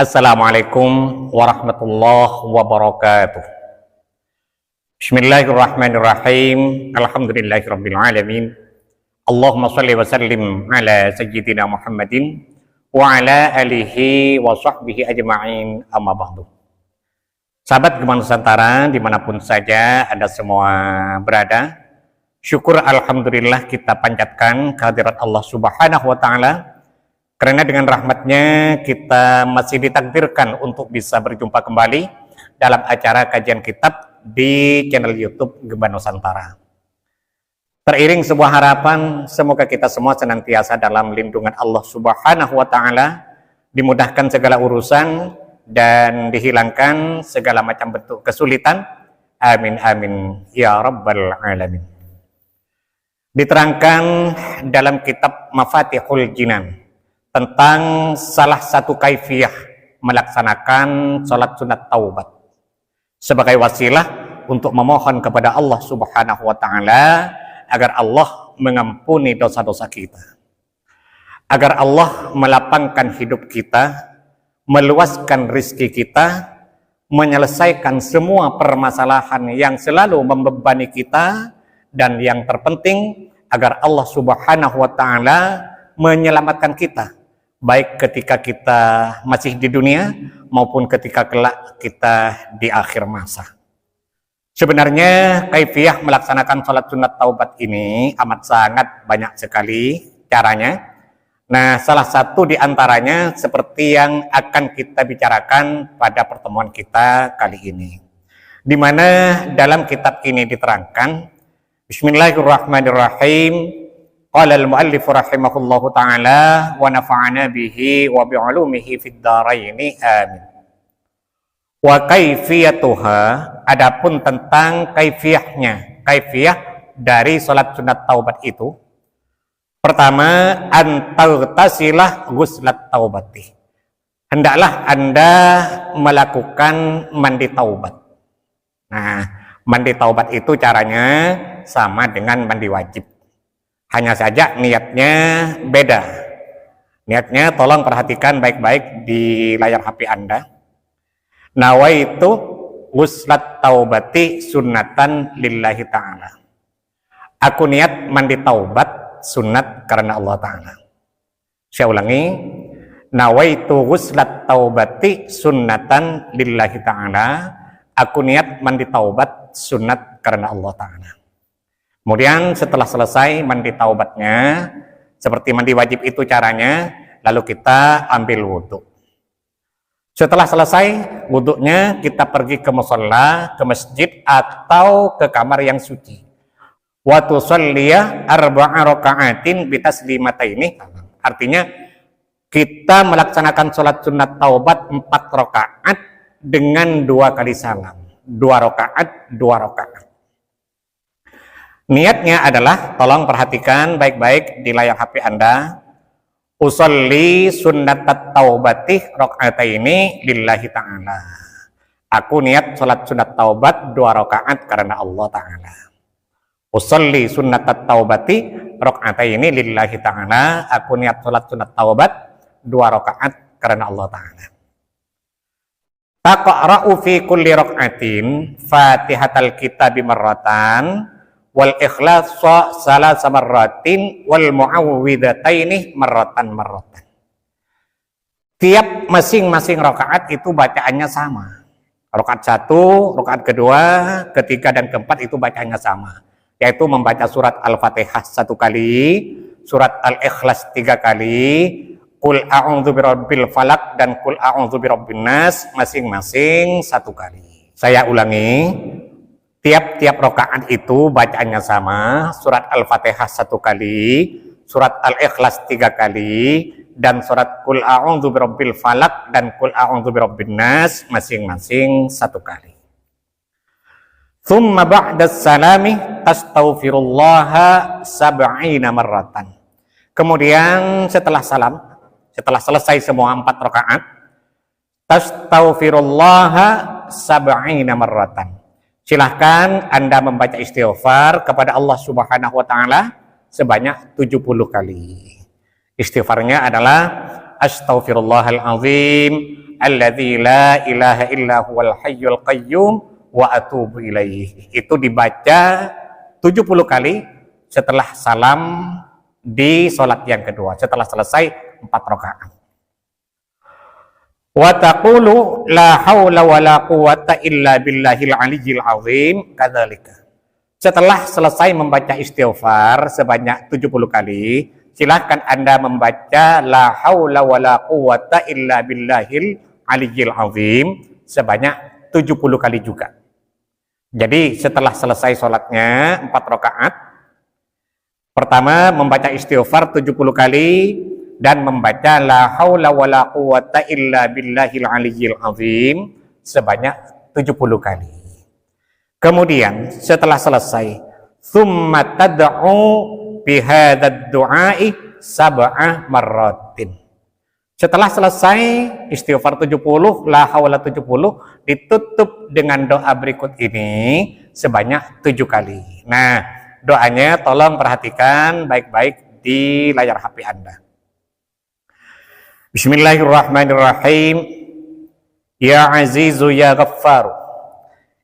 Assalamualaikum warahmatullahi wabarakatuh. Bismillahirrahmanirrahim. Alhamdulillahirabbil alamin. Allahumma shalli wa sallim ala sayyidina Muhammadin wa ala alihi wa sahbihi ajma'in, amma ba'du. Sahabat Gema Nusantara dimanapun saja Anda semua berada, syukur alhamdulillah kita panjatkan kehadirat Allah subhanahu wa ta'ala, karena dengan rahmatnya kita masih ditakdirkan untuk bisa berjumpa kembali dalam acara kajian kitab di channel YouTube Gema Nusantara. Teriring sebuah harapan, semoga kita semua senantiasa dalam lindungan Allah subhanahu wa ta'ala, dimudahkan segala urusan dan dihilangkan segala macam bentuk kesulitan. Amin amin ya rabbal alamin. Diterangkan dalam kitab Mafatihul Jinan tentang salah satu kaifiyah melaksanakan sholat sunat taubat sebagai wasilah untuk memohon kepada Allah subhanahu wa ta'ala agar Allah mengampuni dosa-dosa kita, agar Allah melapangkan hidup kita, meluaskan rizki kita, menyelesaikan semua permasalahan yang selalu membebani kita, dan yang terpenting agar Allah subhanahu wa ta'ala menyelamatkan kita, baik ketika kita masih di dunia maupun ketika kelak kita di akhir masa. Sebenarnya kaifiyah melaksanakan sholat sunat taubat ini amat sangat banyak sekali caranya. Nah, salah satu di antaranya seperti yang akan kita bicarakan pada pertemuan kita kali ini, di mana dalam kitab ini diterangkan, Bismillahirrahmanirrahim. Qala al-muallif rahimahullahu ta'ala wa nafa'ana bihi wa bi'ulumihi fid dharaini amin. Wa kaifiyatuha, adapun tentang kaifiyahnya, kaifiyah dari salat sunat taubat itu, pertama, antaghtasilah ghuslat taubati, hendaklah Anda melakukan mandi taubat. Nah, mandi taubat itu caranya sama dengan mandi wajib, hanya saja niatnya beda. Niatnya tolong perhatikan baik-baik di layar HP Anda. Nawaitu ghuslat taubati sunnatan lillahi ta'ala. Aku niat mandi taubat sunat karena Allah ta'ala. Saya ulangi. Nawaitu ghuslat taubati sunnatan lillahi ta'ala. Aku niat mandi taubat sunat karena Allah ta'ala. Kemudian setelah selesai mandi taubatnya, seperti mandi wajib itu caranya, lalu kita ambil wudhu. Setelah selesai wudhunya, kita pergi ke musholla, ke masjid, atau ke kamar yang suci. Wa tusalliya arba'a raka'atin bitaslimataini. Artinya, kita melaksanakan sholat sunat taubat 4 rakaat dengan 2 kali salam. 2 rakaat, 2 rakaat. Niatnya adalah, tolong perhatikan baik-baik di layar HP Anda, usolli sunnatat taubati rakaataini lillahi ta'ala. Aku niat sholat sunat taubat 2 rakaat karena Allah ta'ala. Usolli sunnatat taubati rakaataini lillahi ta'ala. Aku niat sholat sunat taubat 2 rakaat karena Allah ta'ala. Taqra'u fi kulli rakaatin fatihatal kitabi marratan wal ikhlas salasa marratin wal mu'awwidhataini marratan. Tiap masing-masing rakaat itu bacaannya sama. Rakaat 1, rakaat kedua, ketiga dan keempat itu bacaannya sama, yaitu membaca surat Al-Fatihah 1 kali, surat Al-Ikhlas 3 kali, Qul a'udzu birabbil falaq dan Qul a'udzu birabbin nas masing-masing 1 kali. Saya ulangi. Tiap-tiap rakaat itu bacaannya sama, surat Al-Fatihah 1 kali, surat Al-Ikhlas 3 kali, dan surat Qul a'udzu birabbil falaq dan Qul a'udzu birabbin nas masing-masing 1 kali. Tsumma ba'da salami tastaghfirullaha sab'ina marratan. Kemudian setelah salam, setelah selesai semua 4 rakaat, tastaghfirullaha sab'ina marratan. Silahkan Anda membaca istighfar kepada Allah subhanahu wa ta'ala sebanyak 70 kali. Istighfarnya adalah Astaghfirullahalazim, alladzi la ilaha illa huwal hayyul qayyum wa atubu ilaihi. Itu dibaca 70 kali setelah salam di sholat yang kedua, setelah selesai 4 rakaat. Wa taqulu la haula wala quwwata illa billahil aliyyil azim kadzalika. Setelah selesai membaca istighfar sebanyak 70 kali, silahkan Anda membaca la haula wala quwwata illa billahil aliyyil azim sebanyak 70 kali juga. Jadi setelah selesai sholatnya 4 rakaat, pertama membaca istighfar 70 kali dan membaca la haula wala quwwata illa billahil aliyyil azim sebanyak 70 kali. Kemudian setelah selesai, tsumma tad'u bihadzal du'ai sab'a marratin. Setelah selesai istighfar 70, la haula 70, ditutup dengan doa berikut ini sebanyak 7 kali. Nah, doanya tolong perhatikan baik-baik di layar HP Anda. Bismillahirrahmanirrahim. Ya Azizu ya Ghaffaru,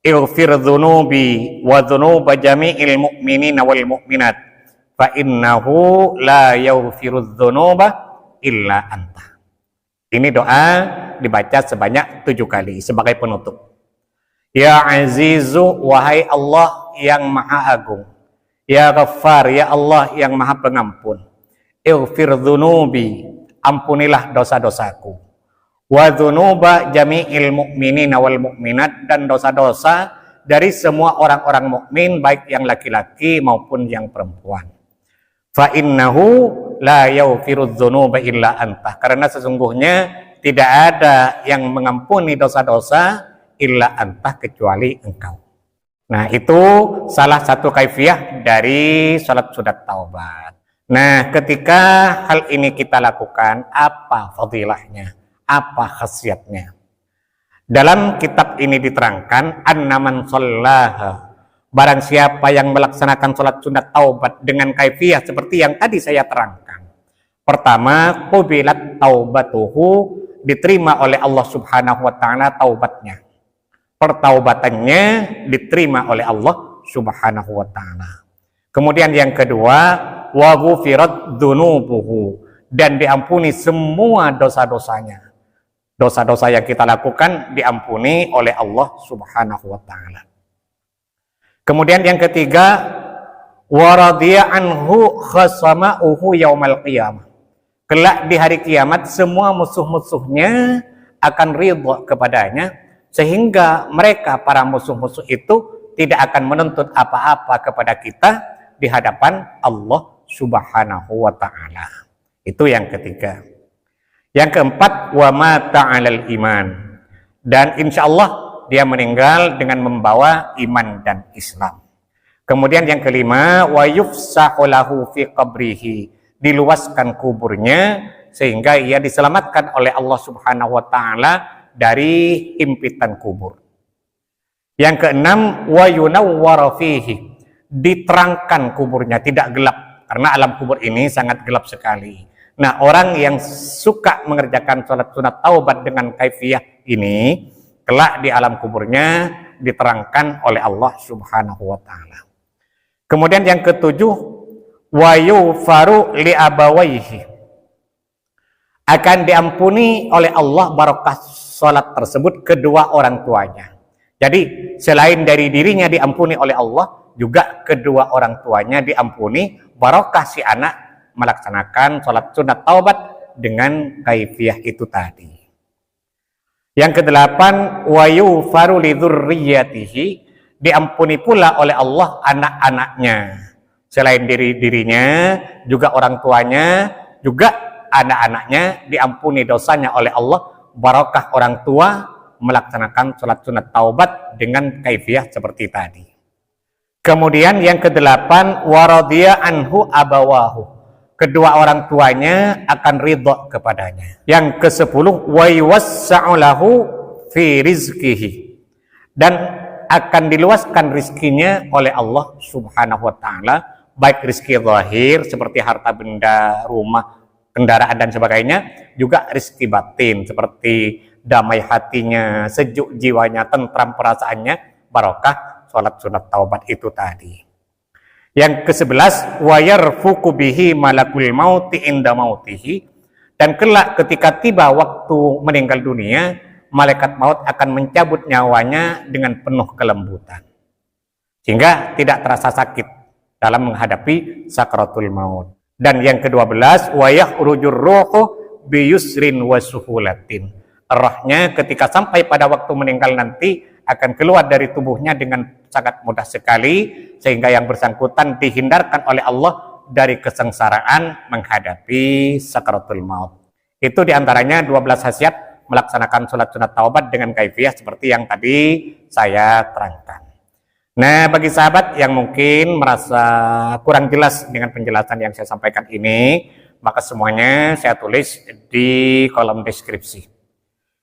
ighfir dhunubi wa dhunuba jami'il mu'minina wal mu'minat, fa innahu la yaghfirudz dzunuba illa anta. Ini doa dibaca sebanyak 7 kali sebagai penutup. Ya Azizu, wahai Allah yang Maha Agung. Ya Ghaffar, ya Allah yang Maha Pengampun. Ighfir dzunubi, ampunilah dosa-dosaku. Wa dzunuba jami'il mu'minina wal mu'minat, dan dosa-dosa dari semua orang-orang mukmin baik yang laki-laki maupun yang perempuan. Fa innahu la yaghfirudz dzunuba illa anta, karena sesungguhnya tidak ada yang mengampuni dosa-dosa illa anta, kecuali engkau. Nah, itu salah satu kaifiah dari salat sunat taubat. Nah, ketika hal ini kita lakukan, apa fadilahnya? Apa khasiatnya? Dalam kitab ini diterangkan, annaman shallaha, barang siapa yang melaksanakan sholat sunat taubat dengan kaifiah seperti yang tadi saya terangkan. Pertama, qubilat taubatuhu, diterima oleh Allah Subhanahu wa taala taubatnya. Pertaubatannya diterima oleh Allah Subhanahu wa taala. Kemudian yang kedua, wa ghufirat dzunubuhu, dan diampuni semua dosa-dosanya. Dosa-dosa yang kita lakukan diampuni oleh Allah Subhanahu wa taala. Kemudian yang ketiga, waradiya anhu khasama'uhu yaumal qiyamah. Kelak di hari kiamat semua musuh-musuhnya akan ridha kepadanya, sehingga mereka para musuh-musuh itu tidak akan menuntut apa-apa kepada kita di hadapan Allah Subhanahu wa taala. Itu yang ketiga. Yang keempat, wa mata 'alal iman, dan insyaallah dia meninggal dengan membawa iman dan Islam. Kemudian yang kelima, wa yufsahu lahu fi qabrihi, diluaskan kuburnya sehingga ia diselamatkan oleh Allah Subhanahu wa taala dari himpitan kubur. Yang keenam, wa yunawwaru fihi, diterangkan kuburnya, tidak gelap, karena alam kubur ini sangat gelap sekali. Nah, orang yang suka mengerjakan sholat sunat taubat dengan kaifiah ini, kelak di alam kuburnya diterangkan oleh Allah Subhanahu wa taala. Kemudian yang ketujuh, wa yufaru li abawaihi, akan diampuni oleh Allah barokah salat tersebut kedua orang tuanya. Jadi selain dari dirinya diampuni oleh Allah, juga kedua orang tuanya diampuni barokah si anak melaksanakan salat sunat taubat dengan kaifiah itu tadi. Yang kedelapan, wa yufaru li dzurriyyatihi, diampuni pula oleh Allah anak-anaknya. Selain dirinya, juga orang tuanya, juga anak-anaknya diampuni dosanya oleh Allah barokah orang tua melaksanakan sholat sunat taubat dengan kaifiah seperti tadi. Kemudian yang kedelapan, waradiya anhu abawahu, kedua orang tuanya akan ridho kepadanya. Yang kesepuluh, wa yuwassa'u lahu fi rizkihi, dan akan diluaskan rizkinya oleh Allah Subhanahu wa taala, baik rizki zahir seperti harta benda, rumah, kendaraan dan sebagainya, juga rizki batin seperti damai hatinya, sejuk jiwanya, tentram perasaannya, barokah sholat sunat taubat itu tadi. Yang ke-11, wa yarfuqu bihi malakul mauti inda mautihi, dan kelak ketika tiba waktu meninggal dunia, malaikat maut akan mencabut nyawanya dengan penuh kelembutan, sehingga tidak terasa sakit dalam menghadapi sakratul maut. Dan yang ke-12, wa yakhrujur ruhu biyusrin wa suhulatin, rohnya ketika sampai pada waktu meninggal nanti akan keluar dari tubuhnya dengan sangat mudah sekali, sehingga yang bersangkutan dihindarkan oleh Allah dari kesengsaraan menghadapi sakratul maut. Itu diantaranya 12 khasiat melaksanakan sholat sunat taubat dengan kaifiyah seperti yang tadi saya terangkan. Nah, bagi sahabat yang mungkin merasa kurang jelas dengan penjelasan yang saya sampaikan ini, maka semuanya saya tulis di kolom deskripsi.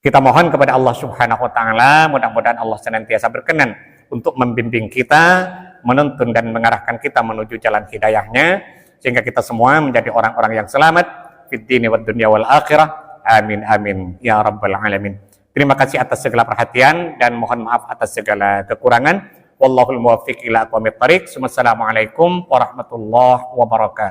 Kita mohon kepada Allah Subhanahu wa taala, mudah-mudahan Allah senantiasa berkenan untuk membimbing kita, menuntun dan mengarahkan kita menuju jalan hidayahnya, sehingga kita semua menjadi orang-orang yang selamat fid dini wad dunya wal akhirah. Amin amin ya rabbal alamin. Terima kasih atas segala perhatian dan mohon maaf atas segala kekurangan. Wallahul muwaffiq ila aqwamit thariq. Wassalamualaikum warahmatullahi wabarakatuh.